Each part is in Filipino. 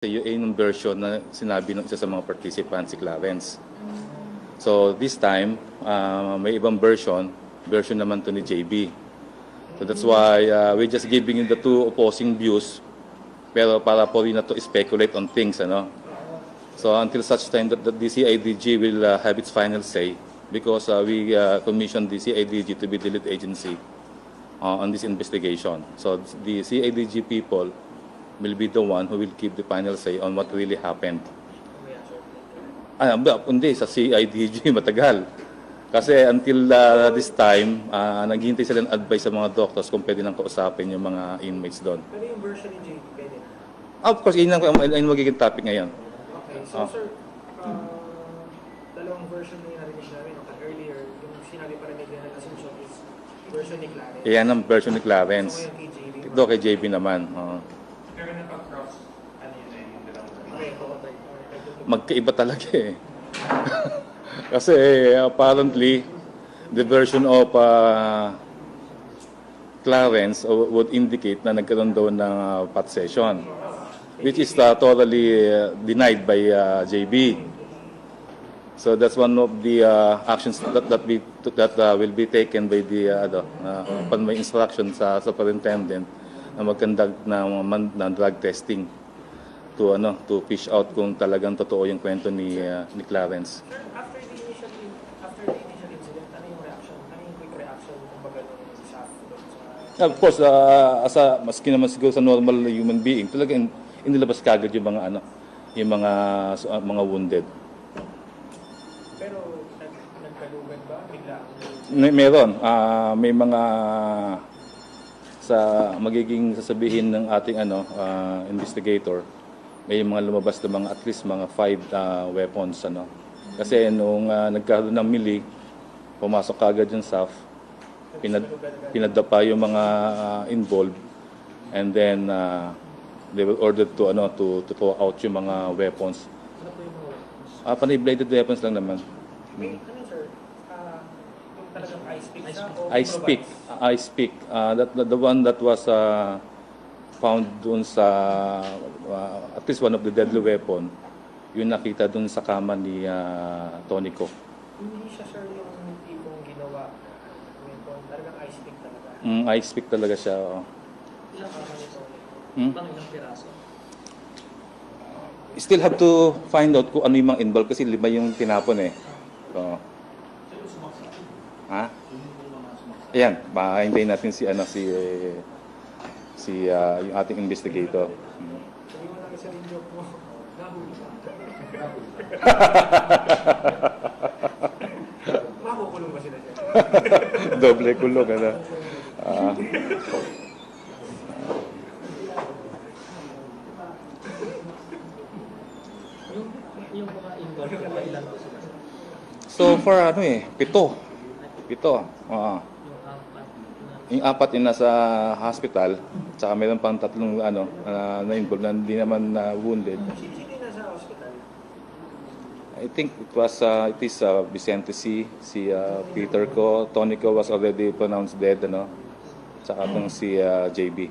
yung version na sinabi ng isa sa mga participants, si Clarence. So this time, may ibang version naman to ni JB. So that's why we're just giving you the two opposing views, pero para po rin na to speculate on things, ano. So until such time that the CIDG will have its final say, because we commissioned the CIDG to be the lead agency on this investigation. So the CIDG people will be the one who will give the final say on what really happened. Hindi, sa CIDG matagal. Kasi until this time, naghihintay sila ng advice sa mga doctors kung pwede nang kausapin yung mga inmates doon. Pero yung version ni JB, pwede na? Of course, yun ang magiging topic ngayon. Okay, so sir, dalawang version na yung narinig namin. Earlier, yung sinabi pa rin na assumption is version ni Clarence. Yan ang version ni Clarence. So ngayon kay JB. Ito kay JB naman. Pero napag-cross, ano yun na yung dalawang? Okay, Magkaiba talaga eh. Kasi apparently, the version of Clarence would indicate na nagkaroon daw ng pot session, which is totally denied by JB. So that's one of the actions that will be taken by the upon my instruction sa superintendent na mag-conduct ng drug testing to fish out kung talagang totoo yung kwento ni Clarence. Sir, after the initial incident, ano yung reaction? Ano yung quick reaction kumbaga ng staff doon sa... Of course, maski naman siguro sa normal human being, talagang inilabas kagad yung mga wounded. Pero nagkalugan ba? Bigla? Meron. May mga sa magiging sasabihin ng ating investigator, may mga lumabas na mga at least mga 5 weapons, ano. Kasi nung nagkaroon ng melee, pumasok kagad yung SAF, pinadapa yung mga involved, and then they were ordered to throw out yung mga weapons. Ano po yung mga weapons? Panay-bladed weapons lang naman. May, ano sir? Yung talagang ice pick siya? O Ice pick. The one that was found dun sa at least one of the deadly weapon, yung nakita dun sa kama ni Tonico. Hindi siya sir yung tipong ginawa weapon. Talagang ice pick talaga. Ice pick talaga siya. Ilang kama nito? Pang ilang piraso? Still have to find out kung ano yung mga involved kasi 5 yung tinapon eh. So, ayan, hintayin natin yung ating investigator. Sabi mo lang isa rin joke mo. Nahuli ka. Makukulong ba sila siya? Doble kulong, ano. Yung mga involved, ilan po sila? So far, 7. 7. Yung 4 yung nasa hospital, tsaka meron pang 3 na-involved na hindi naman wounded. Sino nasa hospital? I think it is Vicente C, si Peter Ko, Tonico was already pronounced dead, tsaka itong si JB.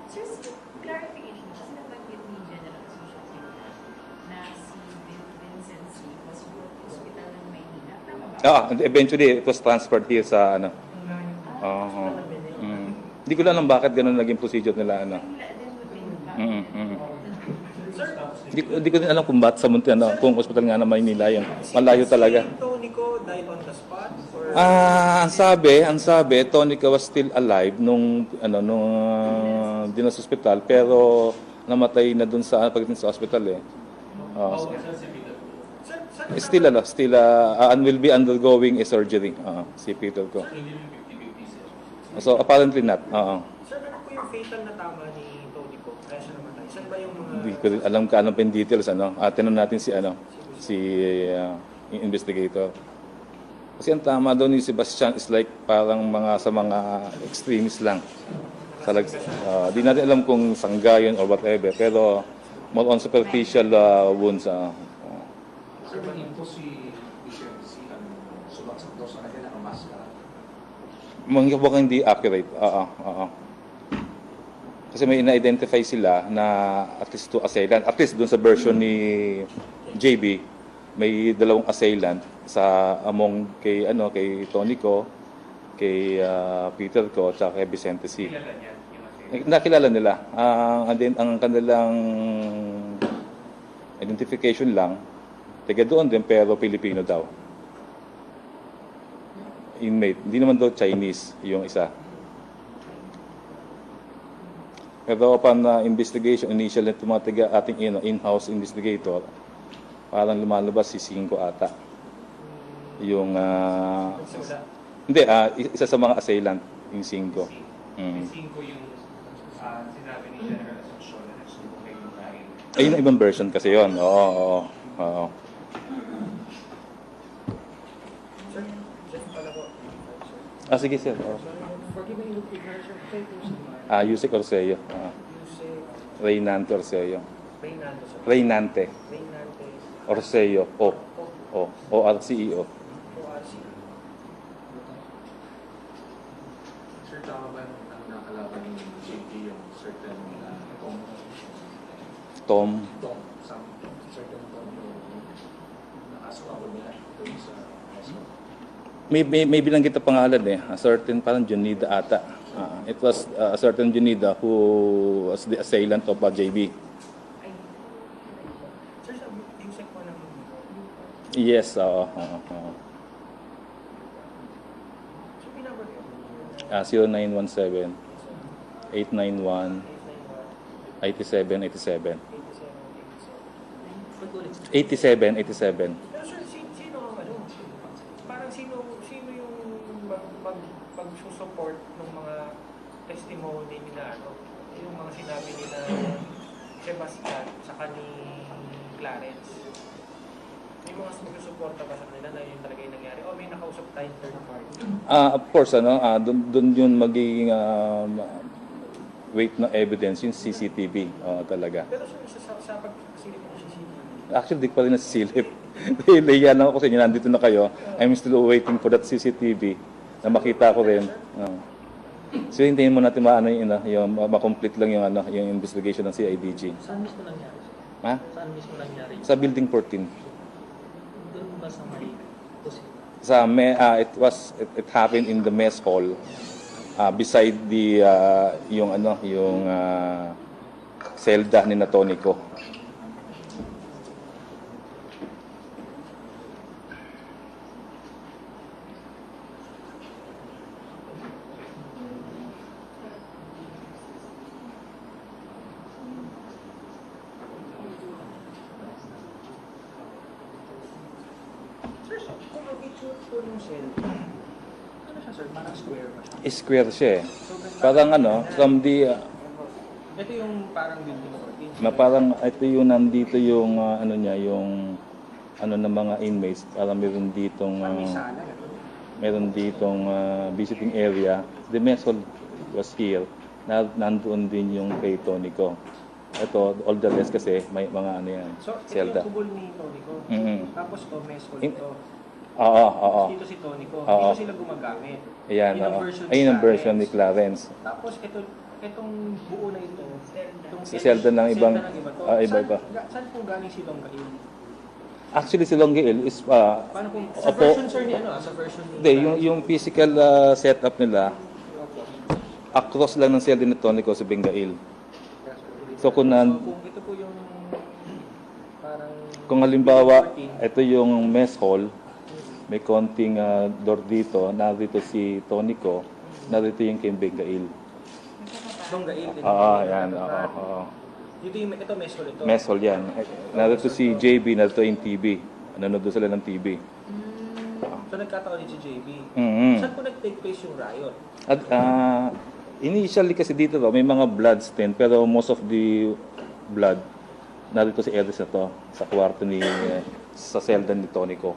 Just clarification, kasi nabanggit ni General Asociación na si Vincent C. was brought to hospital ng Maynila. Tama ba? Eventually, it was transferred here sa Hindi ko lang bakit ganun naging procedure nila, Hindi ko din alam kung bakit sa kung hospital nga na Maynila yun. Malayo talaga. Tonico died on the spot? Or... Ang sabi, Tonico was still alive nung dinas hospital, pero namatay na dun sa pagdating sa hospital eh. Still and will be undergoing a surgery. Si Peter ko. So apparently not. Sir, ano po yung fatal na tama ni Tonico? Kaya siya namatay. Saan ba yung mga... Hindi ko rin alam ka anong pa details, Tinanong natin si investigator. Kasi ang tama daw ni Sebastian is like parang sa mga extremists lang. Di natin alam kung sanggayon or whatever, pero more on superficial wounds. Sir, mag-info si sumaksak daw sa kanya nakamaskara. Mukhang hindi accurate. Kasi may ina-identify sila na at least 2 assailant. At least doon sa version ni JB, may 2 assailant sa among kay Tony ko, kay Peter ko, at kay Vicente C. Kilala niya yung assailant. Nakilala nila. And then, ang kanilang identification lang, taga doon din pero Pilipino daw. Inmate. Hindi naman daw Chinese yung isa. Pero upon investigation, initial na tumatiga ating in-house investigator, parang lumalabas si Cinco ata. Yung, Nagsimula. hindi, isa sa mga assailant, yung Cinco. Yung 5 yung sinabi ni General Asuncion na nagsubo kay Lucain. Ayun ang ibang version kasi yon. Oo. Sir, Jeff pala po. Sige sir. Forgive me yung ignorance, sir. Kayo po si Yusek Orseo. Yusek Reynante Orseo. Reynaldo, sir. Reynante Reynante Orseo. O-R-C-E-O. ORC. Sir, tama ba ang nakalaban ni JP yung certain Tom. some certain yung nakasama nila doon sa hospital? May binanggit na pangalan a certain parang Junida ata. It was a certain Junida who was the assailant of JB. Sir, sa Yusek po ng Yes, oo. So, pinabot yun. 0917 891 8787. 8787. Pero sir, sino ang parang sino yung pag-support ng mga testimony nila, yung mga sinabi nila Sebastian sa ni Clarence? May mga suporta ba sa kanila na yun talaga yung nangyari? O may nakausap tayong third party? Of course, doon yun magiging weight na evidence yung CCTV talaga. Pero sir, sa pagsilip ng CCTV, Actually, di ko pa rin nasisilip. Nahiya lang ako sa inyo, nandito na kayo. I'm still waiting for that CCTV na makita ko rin. So, hintayin mo natin yung ma-complete lang yung investigation ng CIDG. Saan mismo nangyari? Ha? Saan mismo nangyari? Sa Building 14. Doon ba sa may kusina? It happened in the mess hall beside the yung selda ni Natonico. sir, kung ang itsura po ng cell, ano siya sir? Parang square ba siya? Square siya eh. So, Parang from the ito yung parang building 14. na parang ito yung nandito yung yung ng mga inmates, parang meron ditong May sala. meron ditong visiting area. The mess hall was here. Nandoon din yung kay Tonico. Ito, all the rest kasi may mga yan. So, ito Zelda. yung kubol ni Tonico. Tapos to, mess hall In- ito. Oo. Dito si Tonico. Oo. Dito sila gumagamit. Ayan, Yun ang oo. version Ayun ang ni version ni Clarence. Clarence. Tapos itong buo na ito, itong Si Zelda ng ibang- to. iba-iba. Saan po galing si Longgail? Actually, si Longgail is Paano po? Sa Opo. version sir ni sa version ni hindi, yung physical setup nila, across lang ng selda ni Tonico sa Bengail. So, kung kung ito po yung parang Kung halimbawa, ito yung mess hall, may konting door dito, narito si Tonico, narito yung kay Bengail. Longgail. Yan. Ito mess hall ito. Mess hall yan. Narito si JB, narito yung TV. Nanonood doon sila ng TV. So nagkataon din si JB. Saan po nag-take place yung riot? At initially kasi dito may mga blood stain, pero most of the blood narito si Edris na to, sa kwarto ni, sa selda ni Tonico.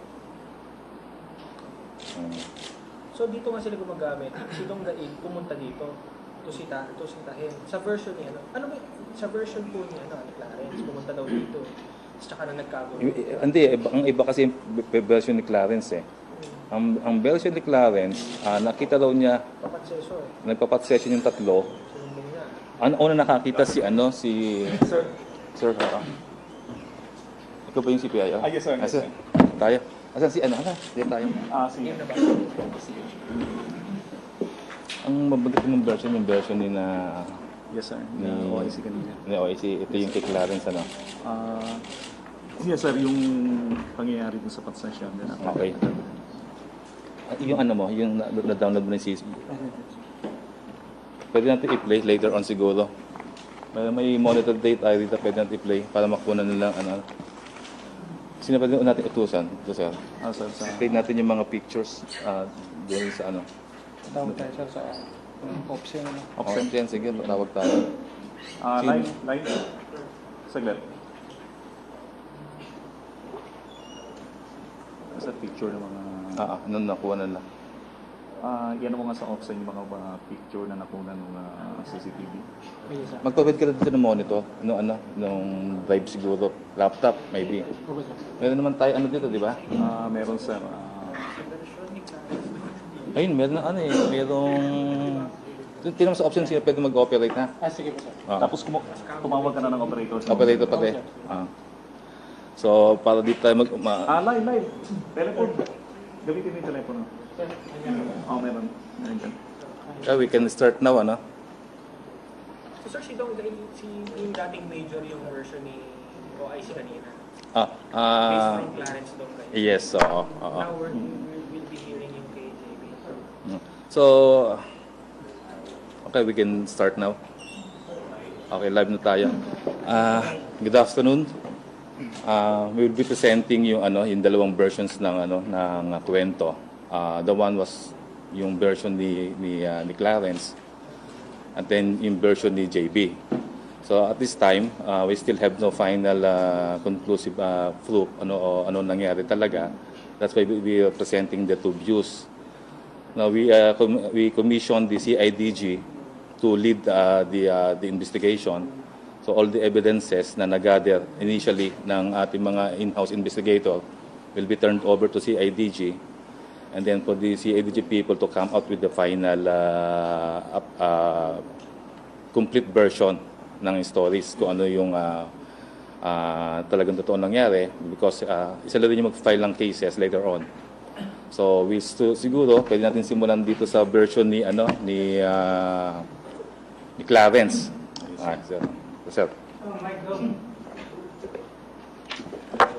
So dito nga sila gumagamit. Si Longgail pumunta dito. Ito sitahin. Sa version niya, ano ba, sa version po niya, ni Clarence, pumunta daw dito. Tsaka na nagkagulo. Hindi, ang iba kasi yung version ni Clarence eh. Ang version ni Clarence, nakita daw niya, Papat seso nagpapat session yung tatlo, Sinumbong niya. Una nakakita si Sir. Sir, ikaw ba yung CPI? Yes, sir. Yes, sir. Tayo. Asan si Dito tayo. Sige. Ang mabagat yung version ni na Yes, sir. Ni- OIC kanina. ni OIC. Ito yung kay Clarence, ano? Yes, sir. Yung pangyayari dun sa patsasyon. Okay. Yung yung na-download mo na yung CSB. Pwede natin i-play later on siguro. May monitor date ay dito pwede natin i-play para makuha nila Sino pwede natin utusan? Ito, sir. Sir, sa... Play natin yung mga pictures doon sa Tawag tayo sir sa option. Option 10, sige, tawag tayo. Line. Saglit. Sa picture ng mga... Nakuha na lang. Yan mo nga sa option yung mga picture na nakuha ng CCTV. Yes, sir. Magpapit ka na dito ng monitor. Nung drive siguro. Laptop, maybe. Okay, sir. Meron naman tayo dito, di ba? Meron, sir. Ayun, meron na merong... Tingnan mo sa option sila pwede mag-operate na. Sige po sir. Tapos tumawag ka na ng operator. Operator pati. So, para dito tayo Live. Telephone. Gamitin mo yung telepono. Meron. Meron dyan. we can start now, So, sir, yung dating major yung version ni OIC kanina. Based from Clarence Dongay. Yes, oo. Now, we'll be hearing yung kay JB. So, okay, we can start now. Okay, live na tayo. Good afternoon. We will be presenting yung dalawang versions ng kwento. The one was yung version ni Clarence and then yung version ni JB. So at this time, we still have no final conclusive proof ano nangyari talaga. That's why we are presenting the two views. Now we commissioned the CIDG to lead the investigation. So all the evidences na nag-gather initially ng ating mga in-house investigator will be turned over to CIDG, and then for the CIDG people to come out with the final complete version ng stories kung ano yung talagang totoo nangyari, because sila rin yung mag-file ng cases later on. So siguro pwede natin simulan dito sa version ni Clarence. Sir.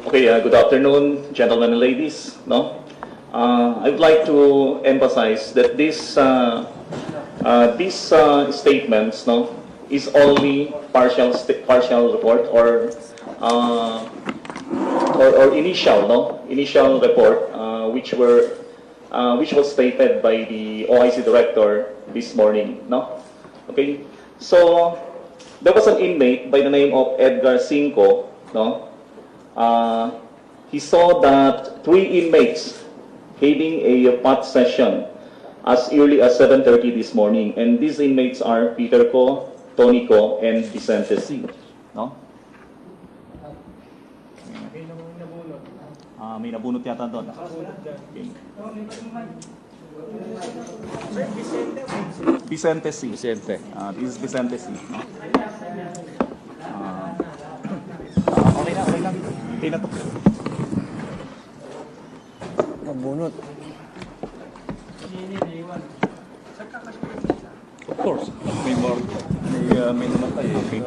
Okay, good afternoon, gentlemen and ladies. I would like to emphasize that these statements is only partial report or initial report which was stated by the OIC director this morning. Okay, so there was an inmate by the name of Edgar Cinco. He saw that 3 inmates having a pot session as early as 7:30 this morning, and these inmates are Peter Co, Tony Co, and Vicente C. May nabunot yata doon. Okay. Vicente C. Vicente. This is Vicente C. Okay na to. Nabunot. Of course. May namatay. Okay.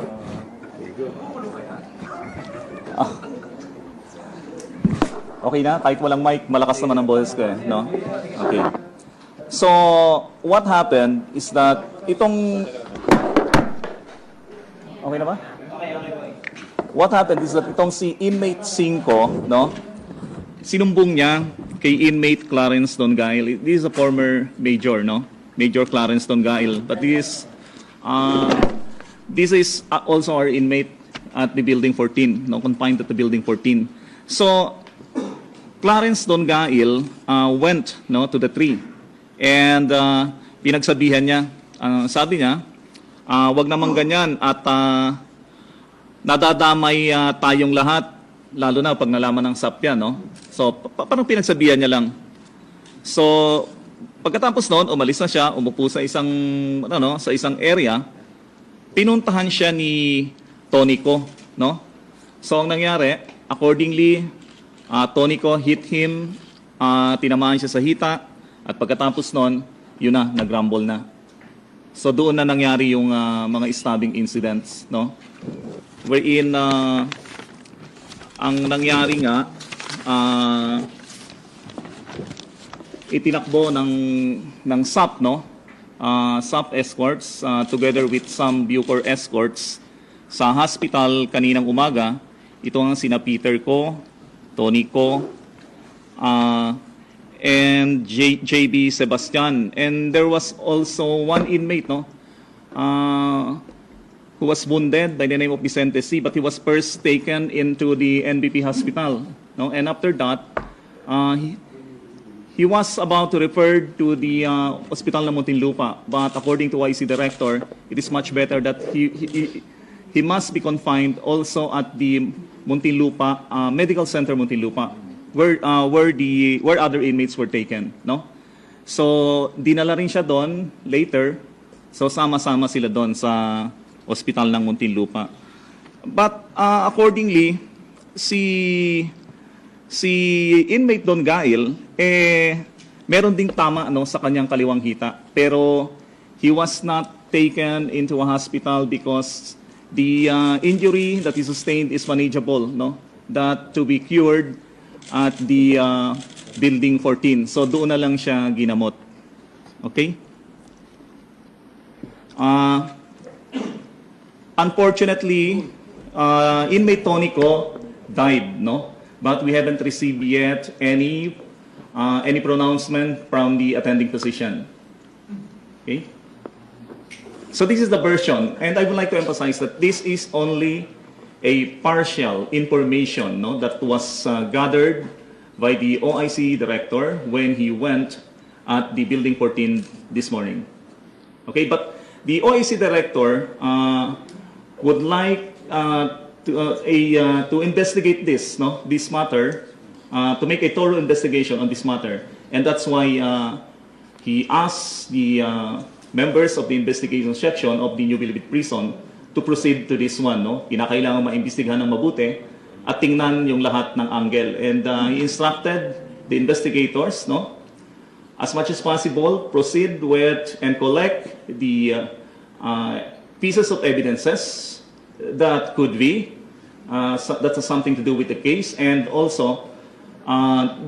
Okay na, kahit walang mic, malakas naman ang boses ko Okay. So, what happened is that Okay na ba? What happened is that itong si inmate 5, sinumbong niya kay inmate Clarence Dongail. This is a former major, Major Clarence Dongail. But this is also our inmate at the building 14, confined at the building 14. So, Clarence Dongail went to the tree, and pinagsabihan niya, sabi niya, wag naman ganyan at nadadamay tayong lahat, lalo na pag nalaman ng SAP yan, So, parang pinagsabihan niya lang. So, pagkatapos noon, umalis na siya, umupo sa isang area, pinuntahan siya ni Tonico, no? So ang nangyari, accordingly, Tonico hit him, tinamaan siya sa hita, at pagkatapos nun, yun na, nagrumble na. So doon na nangyari yung mga stabbing incidents, no? Wherein ang nangyari nga, itinakbo ng SAP, no? SAP escorts together with some Bucor escorts sa hospital kaninang umaga. Ito ang sina Peter Ko, Tony Ko, and JB Sebastian. And there was also one inmate, no? Who was wounded by the name of Vicente C. But he was first taken into the NBP hospital, no? And after that, he was about to refer to the hospital ng Muntinlupa. But according to IC director, it is much better that he must be confined also at the Muntinlupa Medical Center Muntinlupa, where other inmates were taken, no? So dinala rin siya doon later. So sama-sama sila doon sa ospital ng Muntinlupa. But accordingly, si inmate Don Gail, meron ding tama, no, sa kanyang kaliwang hita. Pero he was not taken into a hospital because the injury that he sustained is manageable, no? That to be cured at the building 14. So doon na lang siya ginamot. Okay? Unfortunately, inmate Tonico died, no? But we haven't received yet any pronouncement from the attending physician. Okay? So this is the version, and I would like to emphasize that this is only a partial information, no, that was gathered by the OIC director when he went at the building 14 this morning. Okay, but the OIC director would like to investigate this, no, this matter, to make a thorough investigation on this matter, and that's why he asked the members of the investigation section of the New Bilibid Prison to proceed to this one, no? Kinakailangan maimbestigahan ng mabuti at tingnan yung lahat ng angle. And he instructed the investigators, no, as much as possible, proceed with and collect the pieces of evidences that could be that has something to do with the case, and also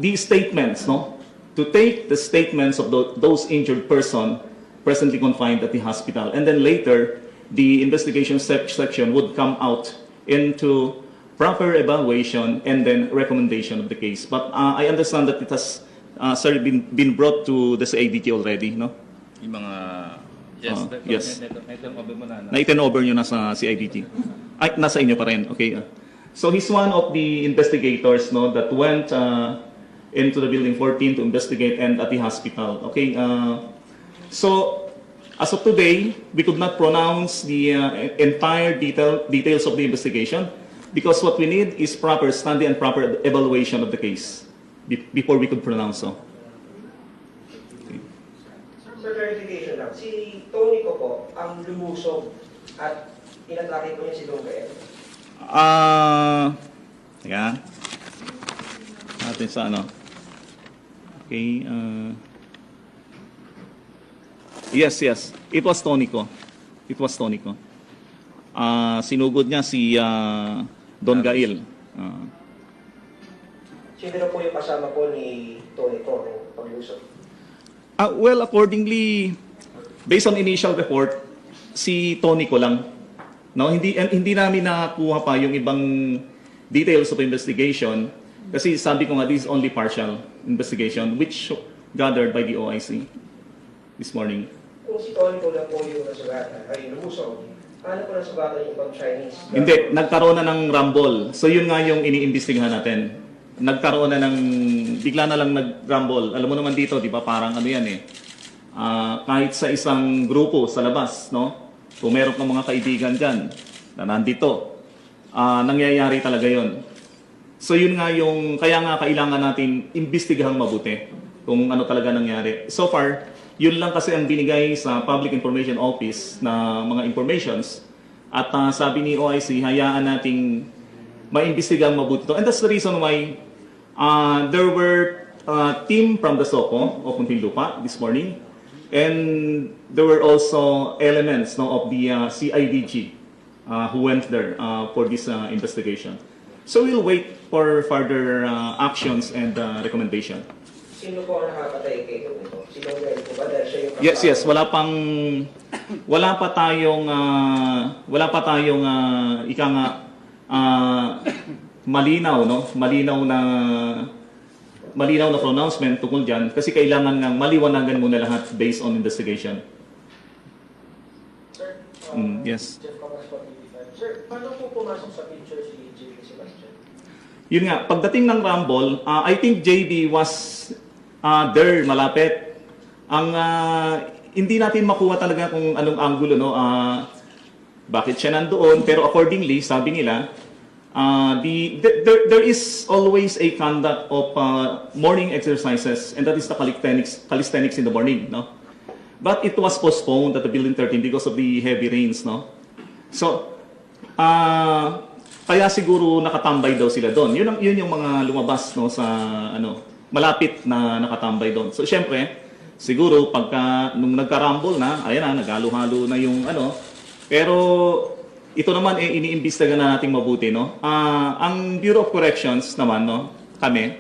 these statements, no, to take the statements of those injured person presently confined at the hospital, and then later the investigation section would come out into proper evaluation and then recommendation of the case. But I understand that it has sir, been brought to the CIDT already, no? Yung mga... Yes. Na-turnover mo na. Na-turnover nyo na sa CIDT. Ay, nasa inyo pa rin. Okay. So he's one of the investigators, no, that went into the building 14 to investigate and at the hospital. Okay. So as of today, we could not pronounce the entire details of the investigation because what we need is proper study and proper evaluation of the case before we could pronounce so. Sir, clarification lang. Si Tony ko po ang lumusog at inatake ko niya si Don Gael. Teka. Natin sa ano. Okay. Yes. It was Tonico. Sinugod niya si Don Gail. Sino na po yung kasama po ni Tony ko ng paglusog? Well, accordingly, based on initial report, si Tonico lang. No, hindi namin nakakuha pa yung ibang details of investigation kasi sabi ko nga this is only partial investigation which gathered by the OIC this morning. Kung si Tony ko lang po yung nasugatan, ay lumusog, paano po nasugatan yung ibang Chinese? Hindi, nagkaroon na ng rumble. So yun nga yung iniimbestigahan natin. Nagkaroon na ng, bigla na lang nag-rumble. Alam mo naman dito, di ba, parang ano yan eh. Kahit sa isang grupo sa labas, no? Kung meron kang mga kaibigan dyan na nandito, nangyayari talaga yon. So yun nga yung, kaya nga kailangan natin imbestigahang mabuti kung ano talaga nangyari. So far, yun lang kasi ang binigay sa Public Information Office na mga informations At sabi ni OIC, hayaan nating maimbestigang mabuti to. And that's the reason why there were team from the SOCO of Muntinlupa this morning. And there were also elements of the CIDG who went there for this investigation. So we'll wait for further actions and recommendation. Sino po ang nakapatay kay Tony? Sino po ba? Dahil siya yung Yes, wala pa tayong ika nga malinaw na pronouncement tungkol diyan kasi kailangan nga maliwanagan muna lahat based on investigation. Sir, Yes. Jeff Camas po, TV5. Sir, paano po pumasok sa picture si JB Sebastian? Yun nga, pagdating ng Rumble, I think JB was there, malapit. Ang hindi natin makuha talaga kung anong angulo, bakit siya nandoon, pero accordingly, sabi nila, there is always a conduct of morning exercises, and that is the calisthenics in the morning, no? But it was postponed at the Building 13 because of the heavy rains, no? So, kaya siguro nakatambay daw sila doon. Yun yung mga lumabas, no, sa malapit na nakatambay doon. So, syempre, siguro pagka nung nagka-rumble na, ayan na, naghalo-halo na yung pero ito naman iniimbestigahan na nating mabuti, no? Ang Bureau of Corrections naman, no, kami,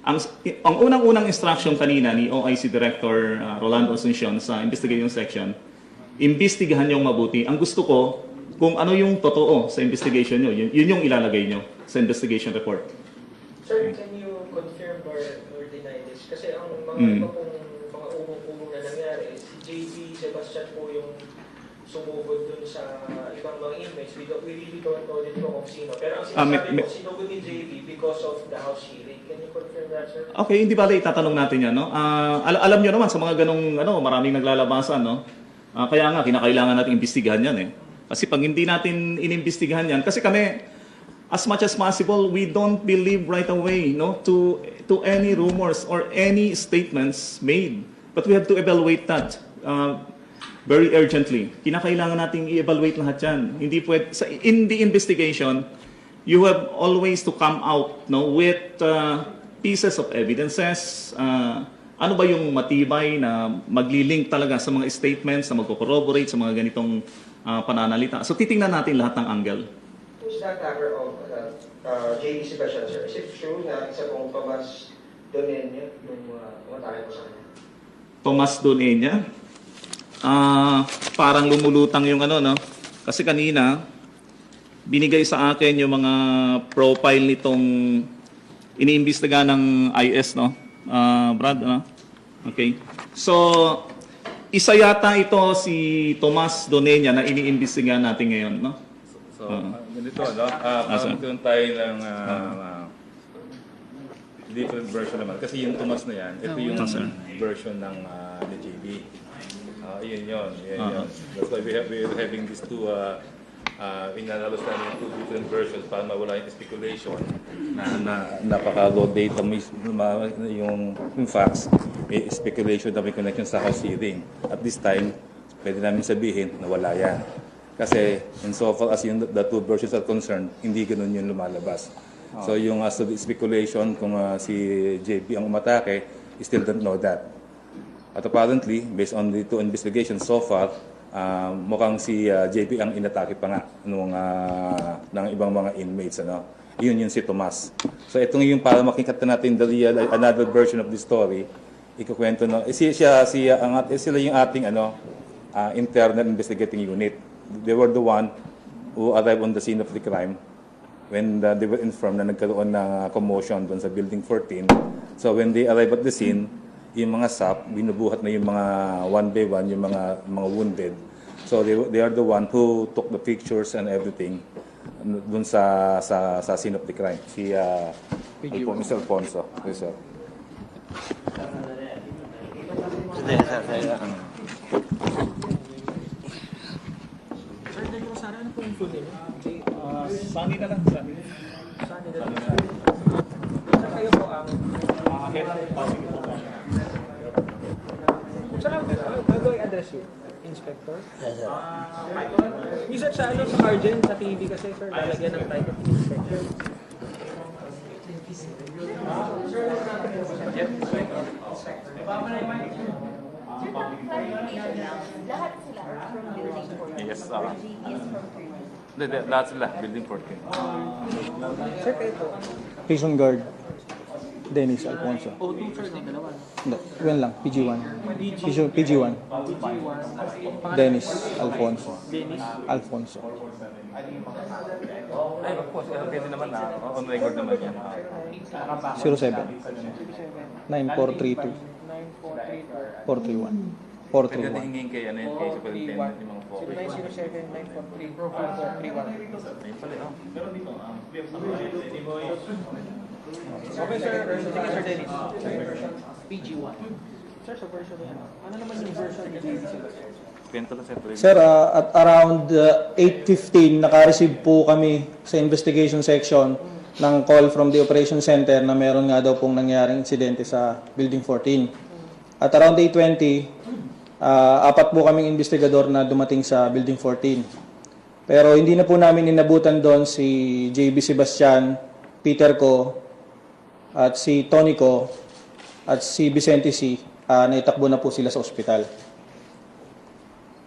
ang unang-unang instruction kanina ni OIC Director Rolando Asuncion sa investigation section, imbestigahan yung mabuti. Ang gusto ko, kung ano yung totoo sa investigation nyo, yun yung ilalagay nyo sa investigation report. Sir, can you confirm or deny this? Kasi ang mga iba pong mga umong-umong na nangyari, si JB Sebastian po yung sumugod dun sa ibang mga inmates. We really don't know the name of sino. Pero ang sinasabi ko, sinugod ni JB because of the house hearing. Can you confirm that, sir? Okay, hindi ba itatanong natin yan, no? Alam nyo naman sa mga ganong maraming naglalabasan, no? Kaya nga, kinakailangan natin imbestigahan yan, eh. Kasi pag hindi natin inimbestigahan yan, kasi kami, as much as possible, we don't believe right away, no, to any rumors or any statements made. But we have to evaluate that very urgently. Kinakailangan nating i-evaluate lahat yan. Hindi pwede, in the investigation, you have always to come out, no, with pieces of evidences. Ano ba yung matibay na maglilink talaga sa mga statements na magko-corroborate sa mga ganitong pananalita. So titingnan natin lahat ng angle. Who's the attacker of JB Sebastian, sir? Is it true na isa pong Tomas Donenia yung umatake po sa kanya? Tomas Donenia? Parang lumulutang yung no? Kasi kanina, binigay sa akin yung mga profile nitong iniimbestiga ng IS, no? Brad, Okay. So, isa yata ito si Tomas Donenia na iniimbestigahan natin ngayon, no? So, ganito, no? Magkaroon tayo ng different version naman. Kasi yung Tomas na yan, ito yung version ng ni JB. Yun. That's why we're having these two, inanalos namin two different versions para mawala yung speculation na napaka-low data yung facts, may speculation na may connection sa house hearing. At this time, pwede namin sabihin na wala yan. Kasi in so far as the two versions are concerned, hindi ganun yung lumalabas. So yung as to the speculation kung si JB ang umatake, we still don't know that. At apparently, based on the two investigations so far, mukhang si JB ang inatake pa nga ng ibang mga inmates. Yun si Tomas. So itong yung para makikita natin another version of the story, ikukwento sila yung ating internal investigating unit. They were the one who arrived on the scene of the crime when they were informed na nagkaroon ng commotion doon sa Building 14. So when they arrived at the scene, yung mga SAP, binubuhat na yung mga one by one, yung mga wounded. So they are the one who took the pictures and everything doon sa scene of the crime. Si Mr. Alfonso. Yes, sir. Sani na lang. Saan kayo po ang Saan ang address you? Inspector? Yes, sir. Minsan sa sa Cargen, sa TV kasi sir, lalagyan ng title Inspector. Sir, clarification lang. Lahat sila are from building 14. Yes, Or JB is from 13. Lahat sila, building 14. Sir, kayo po. Prison guard. Dennis Alfonso. O2 sir, ng dalawa. Hindi, yun lang. PG1. PG1. Dennis Alfonso. Dennis. Alfonso. Ay, of course, pwede naman na. On record naman yan. 07. 9432. 431. Pwede 431. hingin kay, ano yun, kay Superintendent yung mga po. 0907-943-431. Ayun pala, oh. Okay sir, sige sir Dennis. PG1. Sir, sa version na yan. Ano naman yung version ni JB Sebastian? Kwento lang sir. Sir, at around 8:15, naka-receive po kami sa investigation section ng call from the operation center na meron nga daw pong nangyaring insidente sa Building 14. At around 8:20, apat po kaming investigador na dumating sa Building 14. Pero hindi na po namin inabutan doon si JB Sebastian, Peter Ko, at si Tony Ko, at si Vicente C. Naitakbo na po sila sa ospital.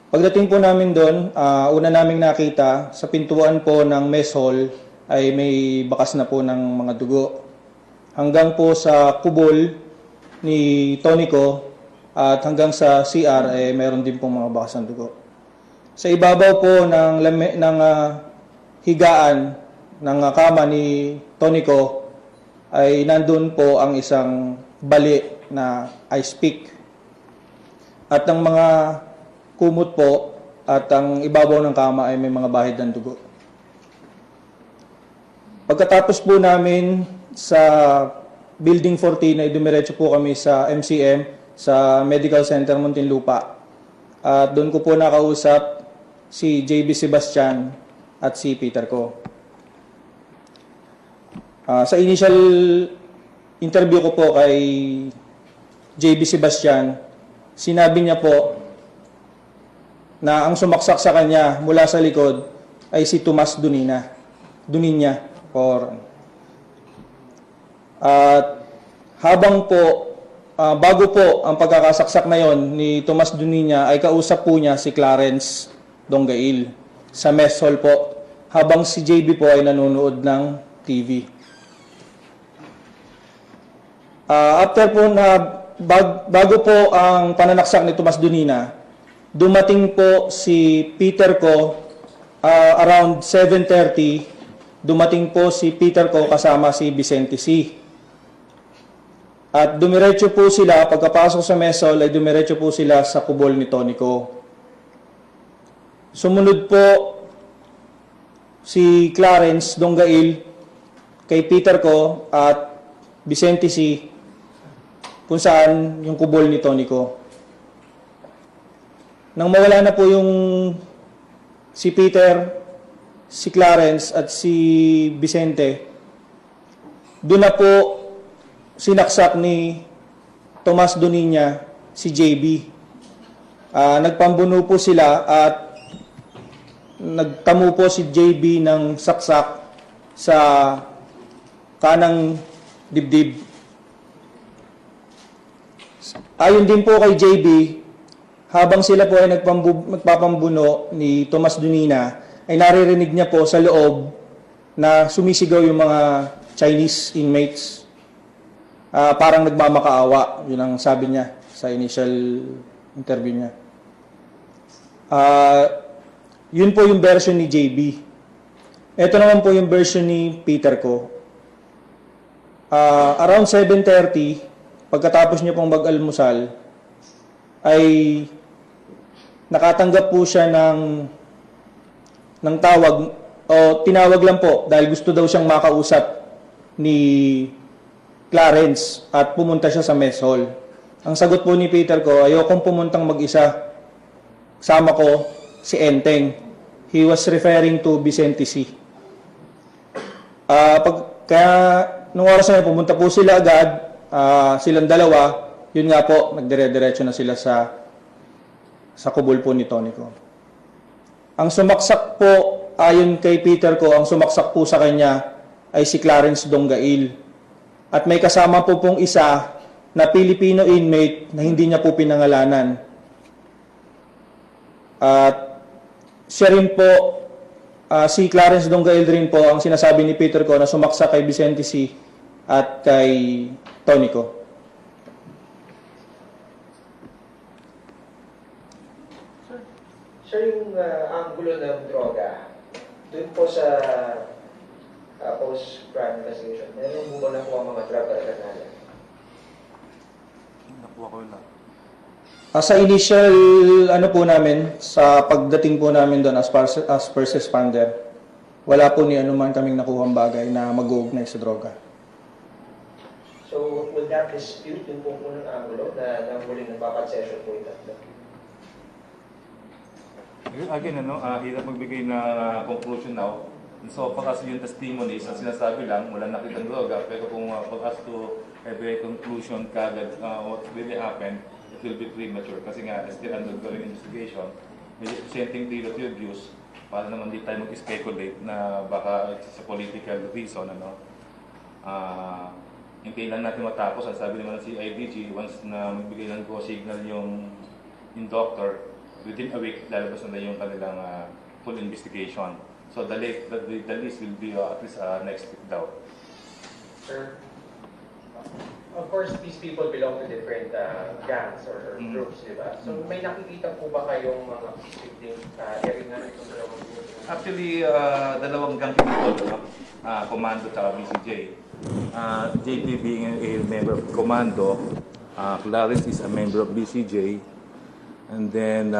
Pagdating po namin doon, una naming nakita sa pintuan po ng mess hall ay may bakas na po ng mga dugo. Hanggang po sa kubol ni Tony Ko at hanggang sa CR ay mayroon din pong mga bakas ng dugo. Sa ibabaw po ng higaan ng kama ni Tony Ko ay nandun po ang isang bali na ice pick. At ang mga kumot po at ang ibabaw ng kama ay may mga bahid ng dugo. Pagkatapos po namin sa Building 14 ay dumiretso po kami sa MCM, sa Medical Center Muntinlupa. At doon ko po nakausap si JB Sebastian at si Peter Ko. Sa initial interview ko po kay JB Sebastian, sinabi niya po na ang sumaksak sa kanya mula sa likod ay si Tomas Duninya. At habang po, bago po ang pagkakasaksak na yon ni Tomas Duninya, ay kausap po niya si Clarence Donggail sa mess hall po, habang si JB po ay nanonood ng TV. After po bago po ang pananaksak ni Tomas Duninya, dumating po si Peter Ko around 7:30. Dumating po si Peter Ko kasama si Vicente C. At dumiretso po sila, pagkapasok sa mess hall ay dumiretso po sila sa kubol ni Tony Ko. Sumunod po si Clarence Donggail kay Peter Ko at Vicente C, kung saan yung kubol ni Tony Ko. Nang mawala na po yung si Peter, si Clarence at si Vicente, doon na po sinaksak ni Tomas Duninya si JB. Nagpambuno po sila at nagtamo po si JB ng saksak sa kanang dibdib. Ayon din po kay JB, habang sila po ay nagpapambuno ni Tomas Duninya, ay naririnig niya po sa loob na sumisigaw yung mga Chinese inmates. Parang nagmamakaawa, yun ang sabi niya sa initial interview niya. Yun po yung version ni JB. Ito naman po yung version ni Peter Ko. Around 7:30, pagkatapos niya pong mag-almusal, ay nakatanggap po siya ng tawag, o tinawag lang po dahil gusto daw siyang makausap ni Clarence at pumunta siya sa mess hall. Ang sagot po ni Peter Ko, ayokong pumuntang mag-isa. Sama ko si Enteng. He was referring to Vicente C. Kaya nung oras na yun, pumunta po sila agad, silang dalawa, yun nga po, nagdire-diretso na sila sa sa kubol po ni Tonico. Ang sumaksak po, ayon kay Peter ko, ang sumaksak po sa kanya ay si Clarence Donggail. At may kasama po pong isa na Filipino inmate na hindi niya po pinangalanan. At siya rin po, si Clarence Donggail rin po ang sinasabi ni Peter ko na sumaksak kay Vicente C. at kay Tonico. Sir, yung anggulo ng droga, dun po sa post-crime investigation, meron mo ba nakuha mga drug paraphernalia? Nakuha ko na. Sa initial po namin, sa pagdating po namin doon as first responder, wala po ni anuman kaming nakuhang bagay na mag-uugnay sa droga. So, would that dispute yung po ng anggulo na nangguling ng backup session po ito? Again, hirap magbigay na conclusion now. So, pag-as yung testimonies, ang sinasabi lang, wala nakitang droga, pero kung pag-as to have a conclusion kagad what really happened, it will be premature. Kasi nga, still undergoing investigation, may presenting theory of abuse, para naman di tayo mag-speculate na baka sa political reason, hintayin lang natin matapos. Ang sabi naman si IDG, once na magbigay ng go signal yung doctor, within a week, lalabas na yung kanilang full investigation. So the list will be at least next week daw. Sir, of course, these people belong to different gangs or groups, di ba? So may nakikita po ba kayong mga victim area na itong dalawang groups? Actually, dalawang gang people, Commando at BCJ. JP being a member of Commando, Clarence is a member of BCJ, and then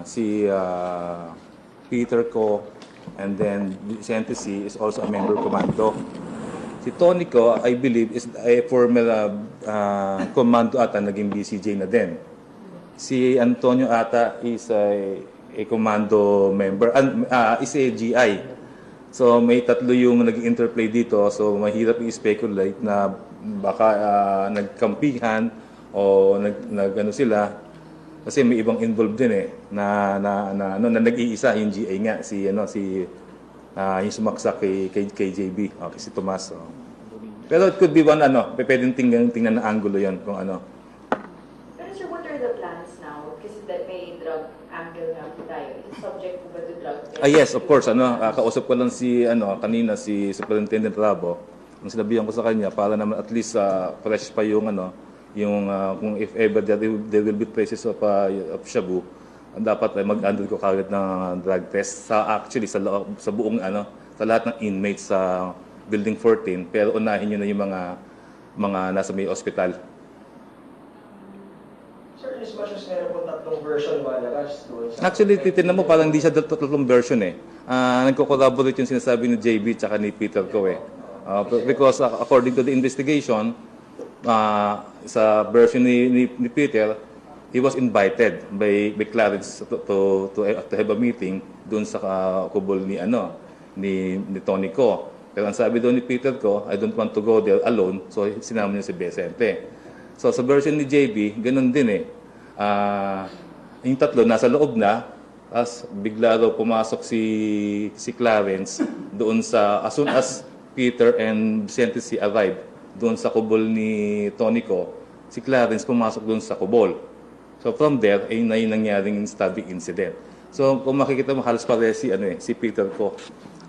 si Peter ko, and then Vicente C is also a member of Commando. Si Tonico, I believe, is a former Commando ata, naging BCJ na din. Si Antonio ata is a Commando member, is a GI. So may tatlo yung nag-interplay dito, so mahirap i-speculate na baka nagkampihan o nag-ano sila. Kasi may ibang involved din na nag-iisa yung GA nga yung sumaksak kay JB, okay, si Tomas. Pero it could be one pwedeng tingnan na angulo 'yon kung ano. Pero sir, what are the plans now? Kasi that may drug angle nga po tayo. Is it subject po ba to drug test? Yes, of course, kausap ko lang si kanina si Superintendent Rabo. Ang sinabihan ko sa kanya para naman at least fresh pa yung kung if ever there will be traces of shabu, dapat mag-handle ko kagad ng drug test actually sa buong sa lahat ng inmates sa Building 14, pero unahin niyo na yung mga nasa may ospital. Sir, as much as meron po tatlong version malabas doon sa... Actually, titignan mo parang hindi siya tatlong version nagko-collaborate yung sinasabi ni JB tsaka ni Peter ko because according to the investigation, sa version ni Peter, he was invited by Clarence to have a meeting doon sa kubol ni Tonico. Pero ang sabi doon ni Peter ko, I don't want to go there alone, so sinama niya si Vicente. So sa version ni JB, ganun din yung tatlo nasa loob na, as bigla daw pumasok si Clarence doon as soon as Peter and Vicente C arrived doon sa kubol ni Tonico, si Clarence pumasok doon sa kubol. So from there, ay nangyaring stabbing incident. So kung makikita mo, halos pare si Peter ko.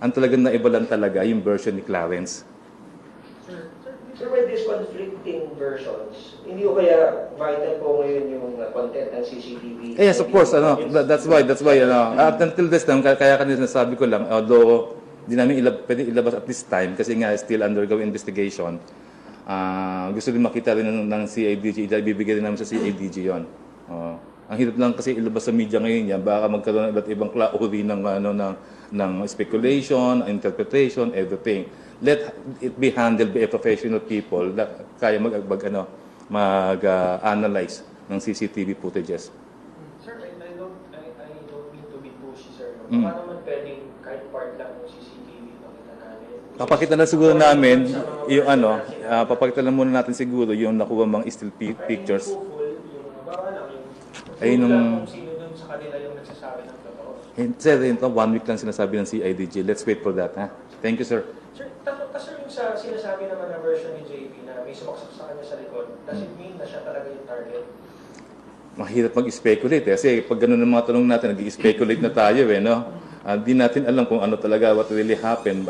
Ang talagang naiba lang talaga yung version ni Clarence. Sir, with these conflicting versions, hindi ko kaya vital po ngayon yung content ng CCTV? Yes, of course. That's why up until this time, kaya kanina nasabi ko lang, although di namin pwede ilabas at this time kasi nga still undergoing investigation, gusto din makita rin ng CIDG, ibibigay rin namin sa CIDG yon. Ang hirap lang kasi ilabas sa media ngayon yan, baka magkaroon ng iba't ibang uri ng speculation, interpretation, everything. Let it be handled by a professional people na kaya mag-analyze ng CCTV footages. Sir, I don't mean to be pushy, sir. Baka naman pwedeng kahit part lang ng CCTV makita namin. Papakita na siguro namin yung papakita lang muna natin siguro yung nakuha mga still pictures. Baka lang yung ay nung kanila yung nagsasabi ng totoo. Sir, ito, 1 week lang sinasabi ng CIDG. Let's wait for that, ha? Thank you, sir. Sir, tapos yung sa sinasabi naman na version ni JP na may sumaksak sa kanya sa likod, does it mean na siya talaga yung target? Mahirap mag-speculate eh. Kasi pag ganun ang mga tanong natin, nag-speculate na tayo eh, no? Di natin alam kung ano talaga, what really happened.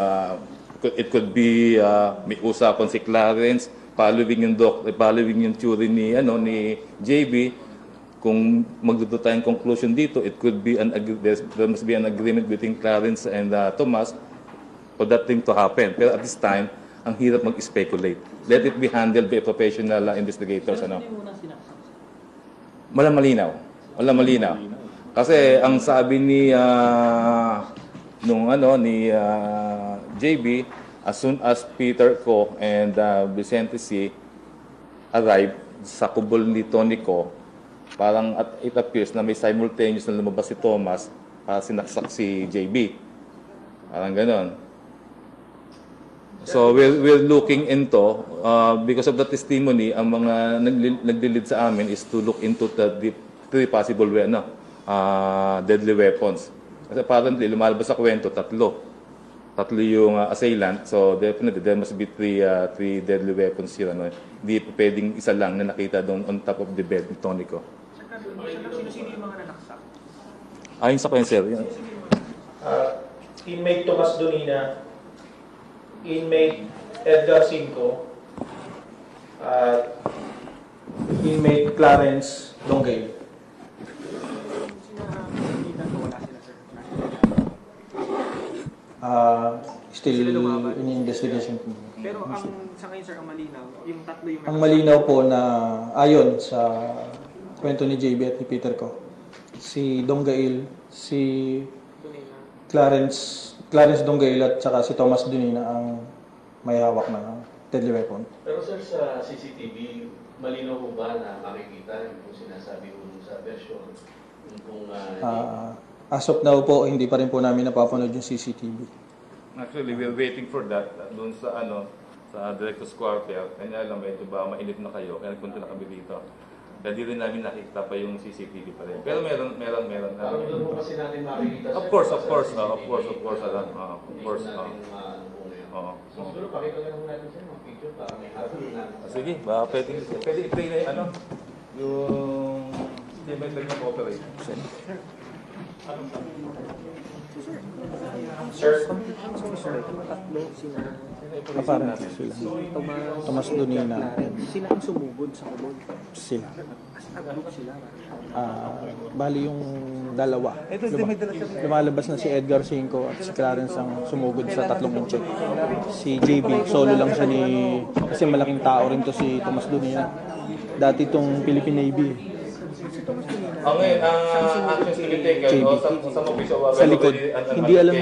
It could be, may usapan si Clarence, following yung theory ni JB. Kung magdudo tayong conclusion dito, it could be there must be an agreement between Clarence and Tomas for that thing to happen. Pero at this time, ang hirap mag-speculate. Let it be handled by professional investigators. Walang malinaw. Kasi ang sabi ni JB, as soon as Peter Ko and Vicente C arrived sa kubol ni Tony Ko, parang it appears na may simultaneous na lumabas si Thomas para sinaksak si JB. Parang ganon. So we're looking into, because of the testimony, ang mga nagdilid sa amin is to look into the three possible deadly weapons. Kasi apparently, lumalabas sa kwento, tatlo yung assailant. So definitely, there must be three deadly weapons here. Hindi pwedeng isa lang na nakita doon on top of the bed ni Tony Ko. Sino yung mga nanaksak? Ayon sa kanya, sir. Inmate Tomas Donina, inmate Edgar Cinco, at Inmate Clarence Donggay. Still in investigation. Pero sa ngayon, sir, ang malinaw, yung tatlo yung Ang malinaw po na ayon sa kwento ni JB at ni Peter Ko, si Donggail, si Clarence Donggail at saka si Thomas Donina ang may hawak na deadly weapon. Pero sir, sa CCTV, malinaw po ba na makikita yung sinasabi mo sa version? As of now po, hindi pa rin po namin napapanood yung CCTV. Actually, we're waiting for that doon sa sa Director's Quarter. Kanya lang medyo ba mainit na kayo, kaya nagpunta na kami dito. Kaya di rin namin nakikita pa yung CCTV pa rin. Pero meron. Parang doon mo kasi natin makikita. Of course. Natin Oo. siguro pakita lang natin sa mga picture para may happy na. Sige, baka pwede i-play na yung statement ng cooperation. Sir, Parang sila. Thomas Donina. Sila ang sumugod sa kubol. Sila. Group sila. Bali yung dalawa. Lumalabas na si Edgar Cinco at si Clarence ang sumugod sa 3 inche. Si JB, solo lang siya kasi malaking tao rin to si Thomas Donina. Dati itong Philippine Navy. Ang actions to be taken, Sa likod. Hindi alam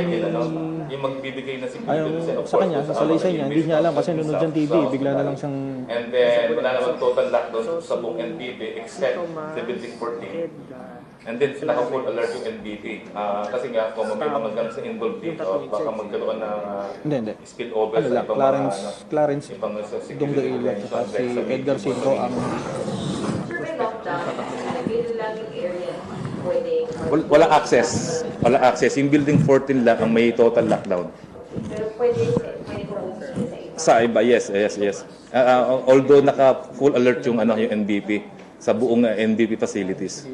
yung magbibigay na sa kanya, sa salaysay niya, hindi niya alam kasi nunod dyan TV, bigla na lang siyang... And then, wala naman total lockdown sa buong NBP except sa Building 14. And then, naka-full alert yung NBP. Kasi nga, kung may mga guns na involved dito, baka magkaroon ng spillover sa ibang Clarence Donggail at saka si Edgar Cinco ang... Walang access. Walang access. Yung Building 14 lang ang may total lockdown. Pero pwede Sa iba, yes. Although naka-full alert yung NBP sa buong NBP facilities.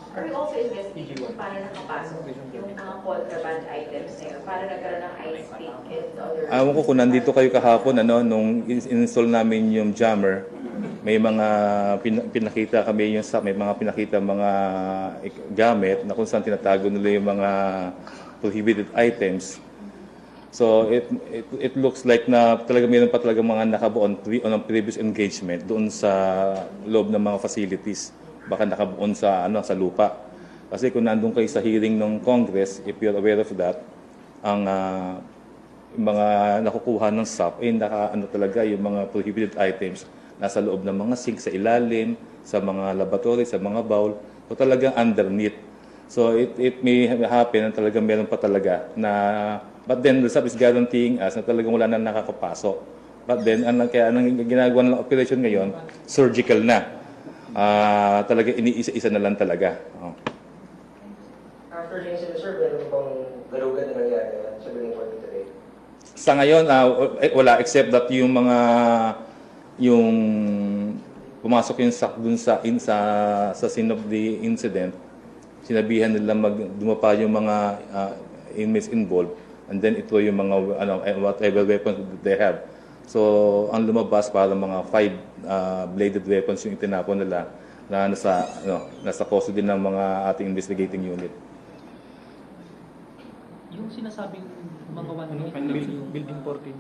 Are we also investigating kung paano nakapasok yung mga contraband items na yun? Paano nagkaroon ng ice pick and other... Awan ko kung nandito kayo kahapon, nung install namin yung jammer, may mga pinakita kami may mga pinakita mga gamit na kung saan tinatago nila yung mga prohibited items. So it looks like na talaga mayroon pa talaga mga nakabuon on previous engagement doon sa loob ng mga facilities. Baka nakabuon sa lupa. Kasi kung nandun kayo sa hearing ng Congress, if you're aware of that, ang mga nakukuha ng SAP talaga yung mga prohibited items nasa loob ng mga sink sa ilalim, sa mga laboratory, sa mga bowl, o talagang underneath. So it may happen na talagang meron pa talaga but then the SAP is guaranteeing us na talagang wala na nakakapasok. But then kaya ang ginagawa ng operation ngayon, surgical na. talaga iniisa-isa na lang talaga. Oh. After the incident, sir, meron bang galugan na nangyari sa building 40 today? Sa ngayon, wala except that yung pumasok yung SAC dun sa scene of the incident, sinabihan nila dumapa yung mga inmates involved, and then ito yung mga whatever weapons that they have. So ang lumabas para mga 5 bladed weapons yung itinapon nila na nasa custody ng mga ating investigating unit. Yung sinasabing mga Building 14.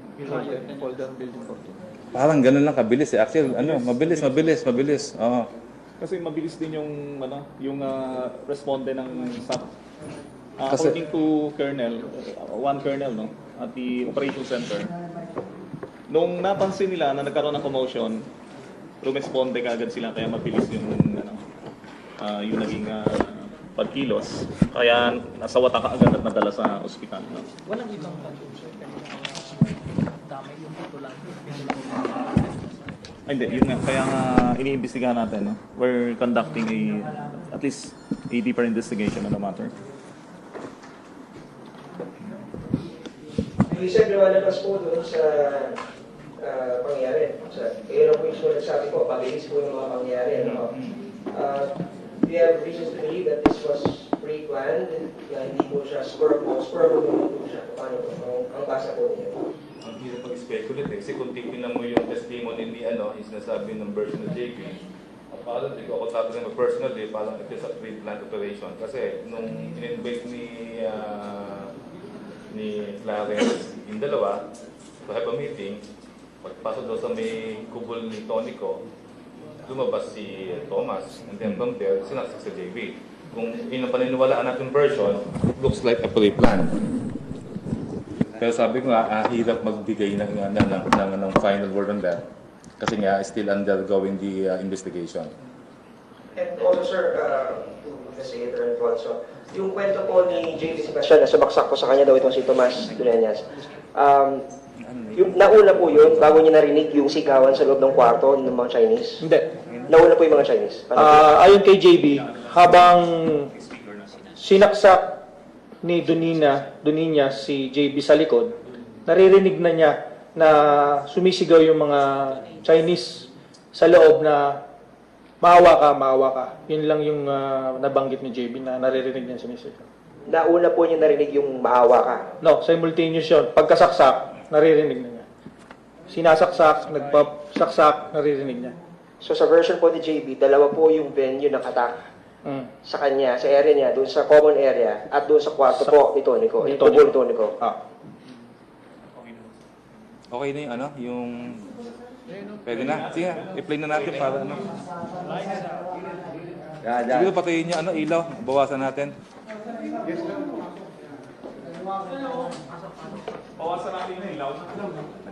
Folder Building 14. Parang ganun lang kabilis eh. Actually, mabilis. Oo. Kasi mabilis din yung responde ng SAP. Kasi- According to Colonel, one Colonel, no, at the Operation Center, nung napansin nila na nagkaroon ng commotion, rumesponde kaagad sila, kaya mabilis yung naging pagkilos. Kaya nasa Wataka agad at nadala sa ospital. No? walang ibang pag-uusap. Damay yung pito lang. Ay, hindi, yun nga. Kaya nga iniimbestigahan natin. No? We're conducting at least a deeper investigation on the matter. Isip lumalabas po doon sa pangyayari. Kaya na po yung nagsabi ko, pabilis po yung mga pangyayari. We have reasons to believe that this was pre-planned, na hindi po siya spur po siya. Paano po? Ang basa po niya. Ang hirap mag-speculate kasi kung tingnan mo yung testimony ni yung sinasabi ng version ng JP, apparently, ako tatanungin mo personally, parang it is a pre-planned operation. Kasi nung in-invite ni Clarence yung dalawa to have a meeting, pagpasok daw sa may kubol ni Tonico, lumabas si Thomas, and then from there, sinaksak sa JB. Kung yun ang paniniwalaan natin version, it looks like a pre-planned. Pero sabi ko nga, hirap magbigay ng final word on that. Kasi nga, still undergoing the investigation. And also, sir, to investigate and also, yung kwento po ni J.D. Sebastian na sumaksak po sa kanya daw itong si Tomas Dueñas. Yung nauna po yun, bago niya narinig yung sigawan sa loob ng kwarto ng mga Chinese. Hindi. Nauna po yung mga Chinese. Ayon kay JB, habang sinaksak ni Duniña si JB sa likod, naririnig na niya na sumisigaw yung mga Chinese sa loob na maawa ka. Yun lang yung nabanggit ni JB na naririnig niya sumisigaw. Nauna po niya narinig yung maawa ka. No, simultaneous yun. Pagkasaksak, naririnig na niya. Sinasaksak, nagpasaksak, naririnig niya. So sa version po ni JB, dalawa po yung venue ng attack sa kanya, sa area niya, doon sa common area, at doon sa kwarto po ni Tonico. Ni Tonico. Okay na yung pwede na. Sige, i-play na natin para Siguro patayin niya ilaw, bawasan natin. Bawasan natin yung ilaw.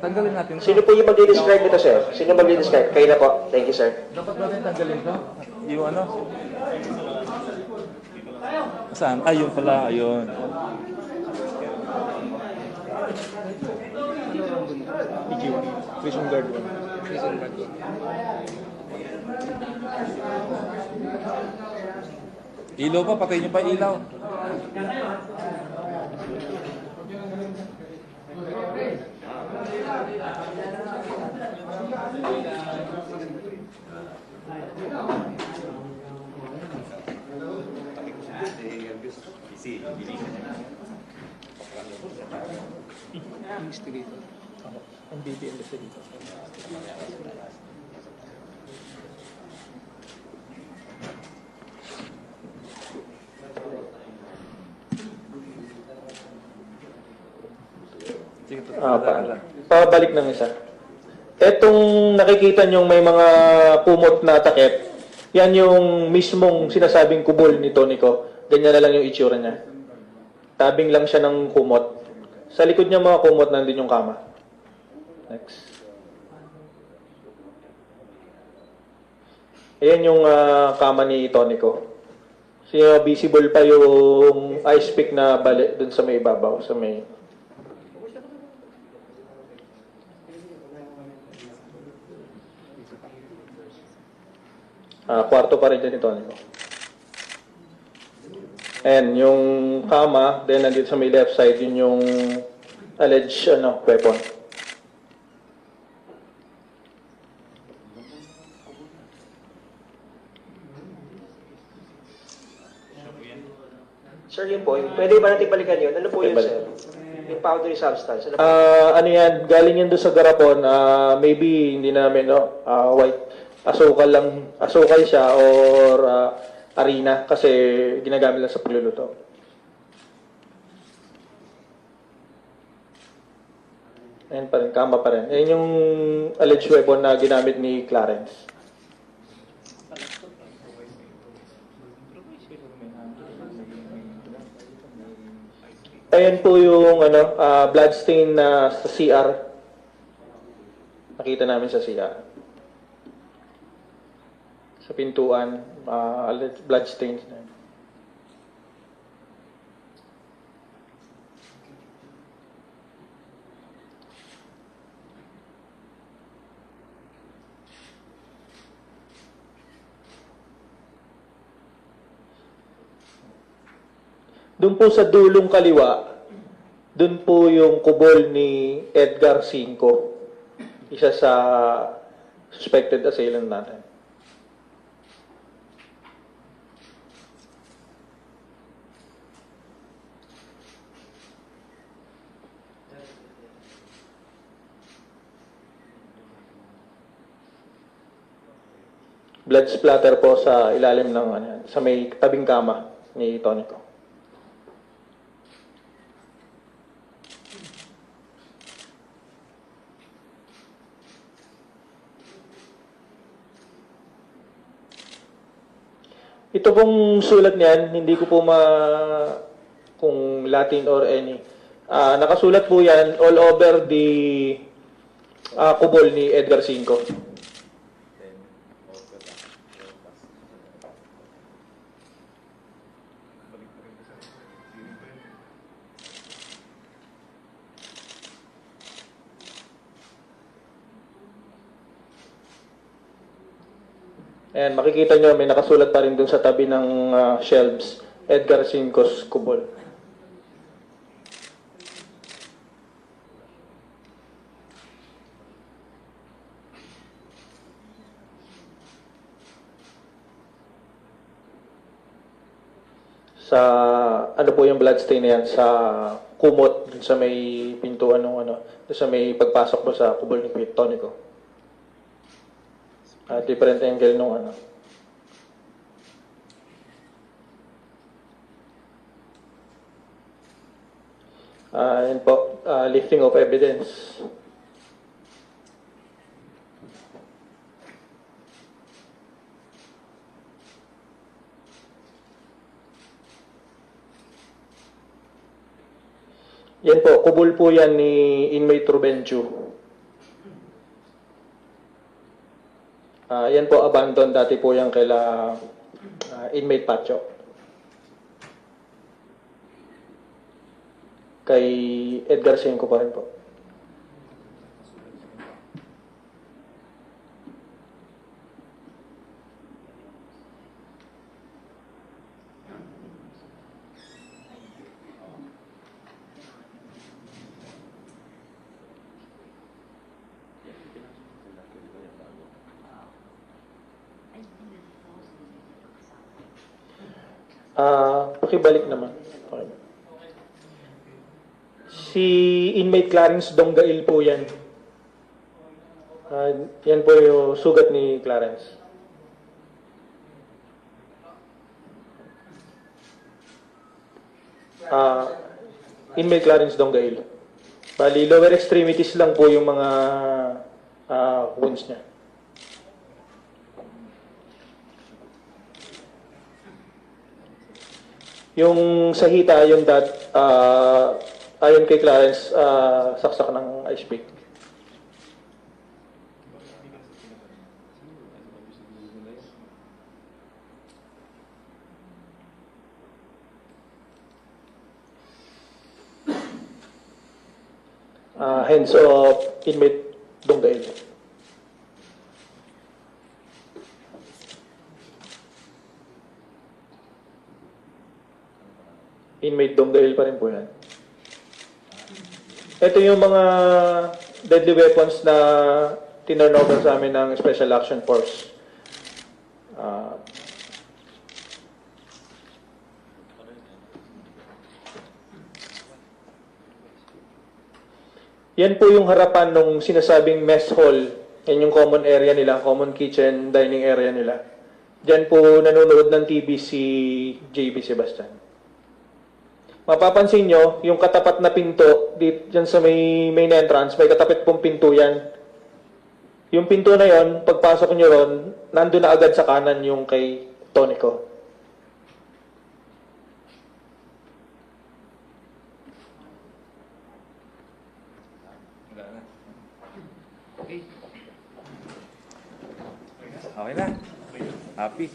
Tanggalin natin. Sino po yung mag-describe nito, sir? Sino mag-describe? Kayo na po. Thank you, sir. Dapat natin tanggalin to. Yung Saan? Ayun pala, ayun. Prison guard 1. Ilaw pa, patayin niyo pa ilaw. Investigator. Ang BB investigator. Pabalik ng isa. Etong nakikita nyong may mga kumot na takip, yan yung mismong sinasabing kubol ni Tonico. Ganyan na lang yung itsura niya. Tabing lang siya ng kumot. Sa likod niya mga kumot, nandun yung kama. Next. Ayan yung kama ni Tonico. So, visible pa yung ice pick na bali dun sa may ibabaw, sa may... kwarto pa rin dyan ni Tonico. And yung kama, then nandito sa may left side, yun yung alleged weapon. Sir, yun po. Pwede ba natin balikan yun? Ano po yun, Okay, sir? Yung powdery substance. Ano po? Ano yan, galing yan doon sa garapon, maybe hindi namin, white, asukal siya or harina kasi ginagamit lang sa pagluluto. Ayan pa rin, kama pa rin. Ayan yung alleged weapon na ginamit ni Clarence. Ayan po yung bloodstain na sa CR. Nakita namin sa CR. Sa pintuan, bloodstains na. Doon po sa dulong kaliwa, doon po yung kubol ni Edgar Cinco, isa sa suspected assailant natin. Blood splatter po sa ilalim ng sa may tabing kama ni Tonico. Ito pong sulat niyan, hindi ko po kung Latin or any. Nakasulat po yan all over the kubol ni Edgar Cinco. And makikita nyo, may nakasulat pa rin dun sa tabi ng shelves, Edgar Cinco's kubol. Sa, ano po yung bloodstain na yan? Sa kumot, dun sa may pintuan ng dun sa may pagpasok mo sa kubol ni Tonico. Different angle nung Yan po, lifting of evidence. Yan po, kubol po yan ni inmate Rubenchu. Yan po, abandoned dati po yan kaila inmate Pacho. Kay Edgar Cinco pa rin po. Pakibalik naman. Okay. Si inmate Clarence Donggail po yan. Yan po yung sugat ni Clarence. Inmate Clarence Donggail. Bali, lower extremities lang po yung mga wounds niya. Yung sa hita, yung ayon kay Clarence, saksak ng ice pick. Hands of inmate Donggail. Inmate Donggail pa rin po yan. Ito yung mga deadly weapons na tinurnover sa amin ng Special Action Force. Yan po yung harapan nung sinasabing mess hall. Yan yung common area nila, common kitchen, dining area nila. Diyan po nanonood ng TV si JB Sebastian. Mapapansin nyo, yung katapat na pinto, dyan sa main entrance, may katapat pong pinto yan. Yung pinto na yon, pagpasok nyo ron, nandun na agad sa kanan yung kay Tonico. Okay. Okay na. Happy.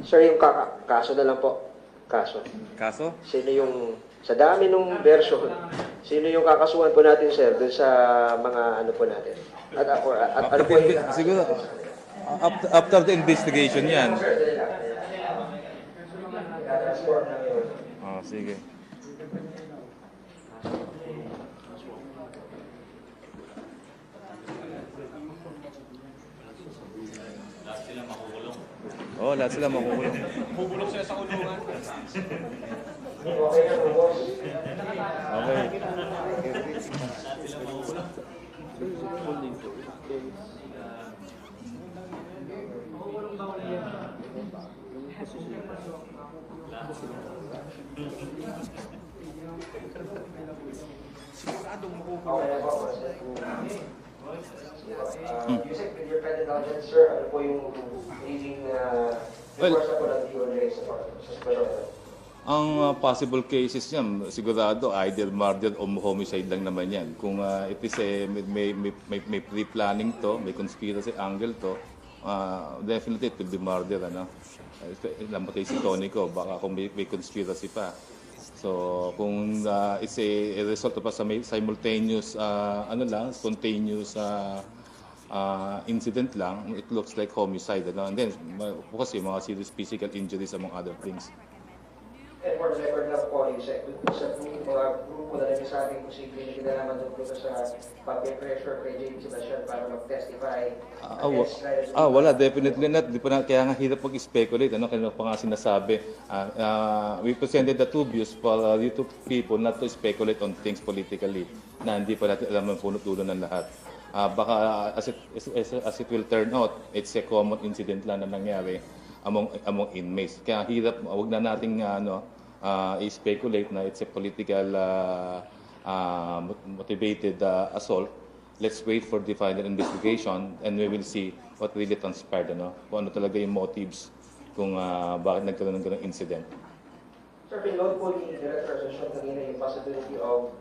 Sir, yung kaso na lang po. Kaso. Kaso? Sino yung, sa dami nung version, sino yung kakasuhan po natin, sir, dun sa mga ano po natin? At ano po yung... Siguro, after the investigation yan. Oh, sige. Oh, lahat sila makukulong. Bubulok sila sa kulungan. Okay na po, boss. Okay. Okay na po, boss. Yusek, with your kind indulgence, sir, ano po yung leading reports na po ng DOJ sa special? Ang possible cases niyan, sigurado either murder o homicide lang naman yan. Kung it is may pre-planning to, may conspiracy angle to, definitely it will be murder, ano? Namatay si Tonico, baka kung may conspiracy pa. So, kung it's a result of a simultaneous, spontaneous incident lang, it looks like homicide, ano? And then, kasi mga serious physical injuries among other things. And for the record lang po, Yusek, sa mga grupo na nagsasabi posible na kinalaman doon po sa public pressure kay James Sebastian para mag-testify. Wala, definitely not. Kaya nga hirap mag-speculate. Ano, kaya pa nga sinasabi. We presented the two views for you two people not to speculate on things politically na hindi pa natin alam ang punot-dulo ng lahat. Baka as it will turn out, it's a common incident lang na nangyari among inmates. Kaya hirap, wag na nating i-speculate na it's a political motivated assault. Let's wait for the final investigation and we will see what really transpired, ano? Kung ano talaga yung motives kung bakit nagkaroon ng ganung incident. Sir, pinload po ni Director Ascension kanina yung possibility of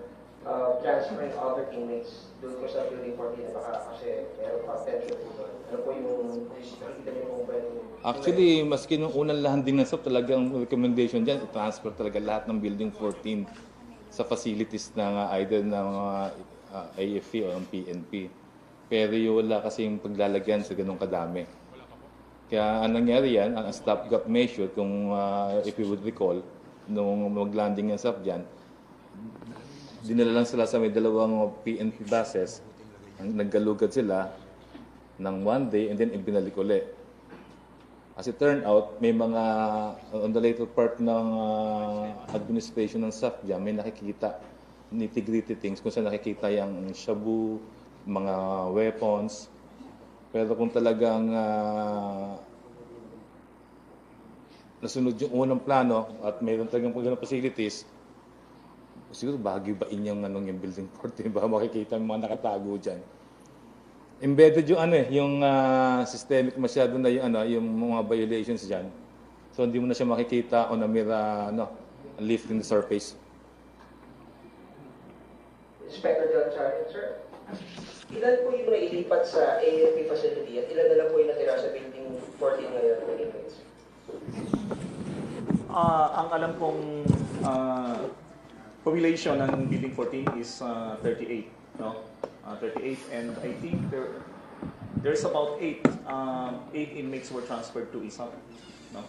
transferring other inmates doon ko sa building 14 na baka kasi meron pa tension doon. Ano po yung nakikita niyo kung pwede? Actually, maski nung unang landing ng SOP, talagang recommendation dyan, transfer talaga lahat ng building 14 sa facilities ng either ng AFP o ng PNP. Pero wala kasing paglalagyan sa ganung kadami. Kaya anong nangyari yan, ang stopgap measure, kung if you would recall, nung mag-landing ng SOP dyan, dinala lang sila sa may dalawang PNP buses, naggalugad sila ng one day and then ibinalik ulit. As it turned out, may mga, on the later part ng administration ng SAF dyan, may nakikita nitty-gritty things kung saan nakikita yung shabu, mga weapons. Pero kung talagang nasunod yung unang plano at mayroon talagang ganung facilities, siguro bagibain yung yung building 14, baka makikita yung mga nakatago dyan. Embedded yung systemic masyado na yung mga violations diyan. So hindi mo na siya makikita on a mere lift in the surface. Inspector John Charles, sir. Ilan po yung nailipat sa AFP facility at ilan na lang po yung natira sa building 14 ngayon ng inmates? Ang alam kong population ng building 14 is 38, no? 38, and I think there's about 8 inmates were transferred to ISAP, no?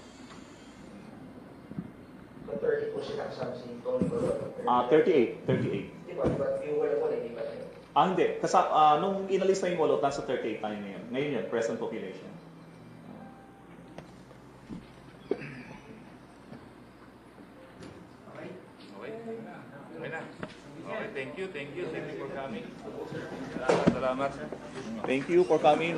So 30 po sila kasama si Tony Colon. 38. Di ba? Yung wala po, hindi ba? Hindi. Kasi nung inalis na yung walot, nasa 38 tayo ngayon. Ngayon yun, present population. Okay na. Okay, thank you for coming. Salamat. Thank you for coming.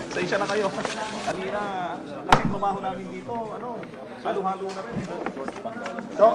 Pasensya na kayo. Kanina, kasi tumaho namin dito, halo-halo na rin. So,